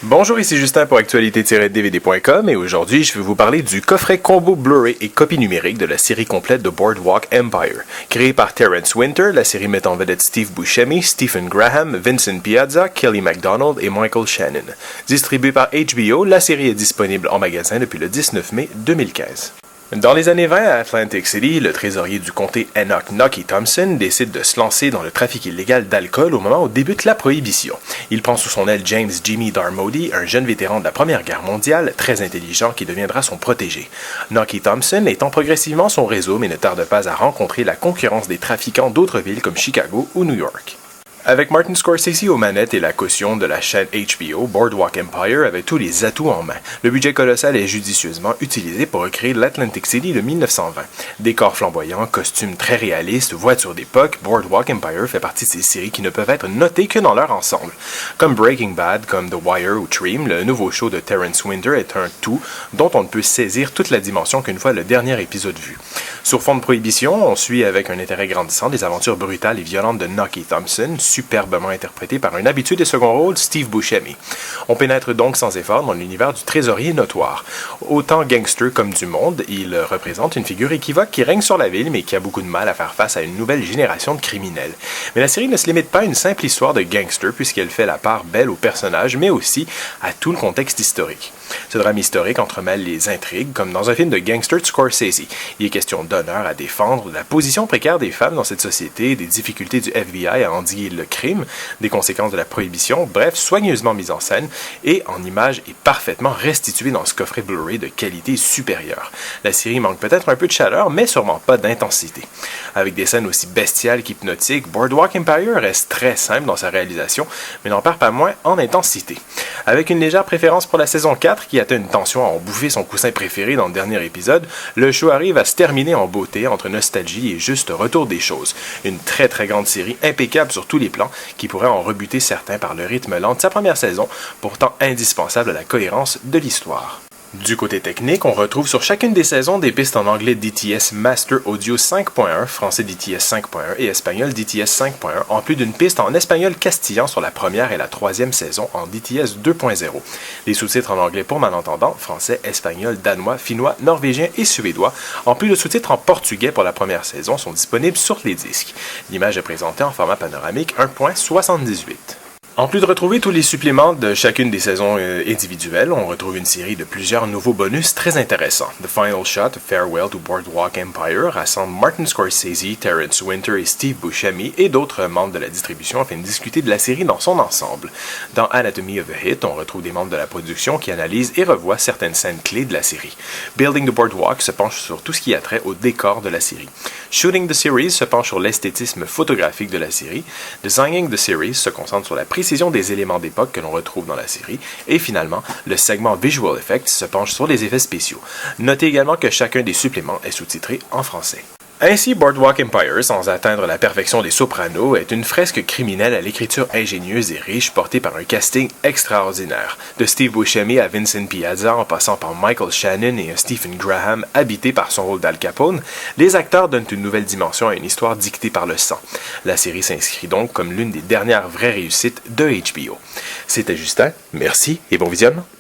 Bonjour, ici Justin pour actualité-dvd.com et aujourd'hui je vais vous parler du coffret combo Blu-ray et copie numérique de la série complète de Boardwalk Empire. Créée par Terrence Winter, la série met en vedette Steve Buscemi, Stephen Graham, Vincent Piazza, Kelly MacDonald et Michael Shannon. Distribuée par HBO, la série est disponible en magasin depuis le 19 mai 2015. Dans les années 20, à Atlantic City, le trésorier du comté Enoch Knocky Thompson décide de se lancer dans le trafic illégal d'alcool au moment où débute la prohibition. Il prend sous son aile James Jimmy Darmody, un jeune vétéran de la Première Guerre mondiale, très intelligent qui deviendra son protégé. Knocky Thompson étend progressivement son réseau mais ne tarde pas à rencontrer la concurrence des trafiquants d'autres villes comme Chicago ou New York. Avec Martin Scorsese aux manettes et la caution de la chaîne HBO, Boardwalk Empire avait tous les atouts en main. Le budget colossal est judicieusement utilisé pour recréer l'Atlantic City de 1920. Décors flamboyants, costumes très réalistes, voitures d'époque, Boardwalk Empire fait partie de ces séries qui ne peuvent être notées que dans leur ensemble. Comme Breaking Bad, comme The Wire ou Dream, le nouveau show de Terrence Winter est un tout dont on ne peut saisir toute la dimension qu'une fois le dernier épisode vu. Sur fond de prohibition, on suit avec un intérêt grandissant des aventures brutales et violentes de Knocky Thompson, superbement interprété par un habitué des seconds rôles, Steve Buscemi. On pénètre donc sans effort dans l'univers du trésorier notoire. Autant gangster comme du monde, il représente une figure équivoque qui règne sur la ville mais qui a beaucoup de mal à faire face à une nouvelle génération de criminels. Mais la série ne se limite pas à une simple histoire de gangster puisqu'elle fait la part belle aux personnages mais aussi à tout le contexte historique. Ce drame historique entremêle les intrigues comme dans un film de gangster de Scorsese. Il est question d'honneur à défendre, de la position précaire des femmes dans cette société, des difficultés du FBI à endiguer le crime, des conséquences de la prohibition, bref, soigneusement mise en scène et en images et parfaitement restituée dans ce coffret Blu-ray de qualité supérieure. La série manque peut-être un peu de chaleur, mais sûrement pas d'intensité. Avec des scènes aussi bestiales qu'hypnotiques, Boardwalk Empire reste très simple dans sa réalisation, mais n'en perd pas moins en intensité. Avec une légère préférence pour la saison 4, qui atteint une tension à en bouffer son coussin préféré dans le dernier épisode, le show arrive à se terminer en beauté entre nostalgie et juste retour des choses. Une très très grande série impeccable sur tous les plans qui pourrait en rebuter certains par le rythme lent de sa première saison, pourtant indispensable à la cohérence de l'histoire. Du côté technique, on retrouve sur chacune des saisons des pistes en anglais DTS Master Audio 5.1, français DTS 5.1 et espagnol DTS 5.1, en plus d'une piste en espagnol castillan sur la première et la troisième saison en DTS 2.0. Les sous-titres en anglais pour malentendants, français, espagnol, danois, finnois, norvégien et suédois, en plus de sous-titres en portugais pour la première saison, sont disponibles sur les disques. L'image est présentée en format panoramique 1.78. En plus de retrouver tous les suppléments de chacune des saisons individuelles, on retrouve une série de plusieurs nouveaux bonus très intéressants. The Final Shot, Farewell to Boardwalk Empire, rassemble Martin Scorsese, Terrence Winter et Steve Buscemi et d'autres membres de la distribution afin de discuter de la série dans son ensemble. Dans Anatomy of a Hit, on retrouve des membres de la production qui analysent et revoient certaines scènes clés de la série. Building the Boardwalk se penche sur tout ce qui a trait au décor de la série. Shooting the Series se penche sur l'esthétisme photographique de la série. Designing the Series se concentre sur la précision des éléments d'époque que l'on retrouve dans la série. Et finalement, le segment Visual Effects se penche sur les effets spéciaux. Notez également que chacun des suppléments est sous-titré en français. Ainsi, Boardwalk Empire, sans atteindre la perfection des Sopranos, est une fresque criminelle à l'écriture ingénieuse et riche portée par un casting extraordinaire. De Steve Buscemi à Vincent Piazza, en passant par Michael Shannon et un Stephen Graham habité par son rôle d'Al Capone, les acteurs donnent une nouvelle dimension à une histoire dictée par le sang. La série s'inscrit donc comme l'une des dernières vraies réussites de HBO. C'était Justin, merci et bon visionnement.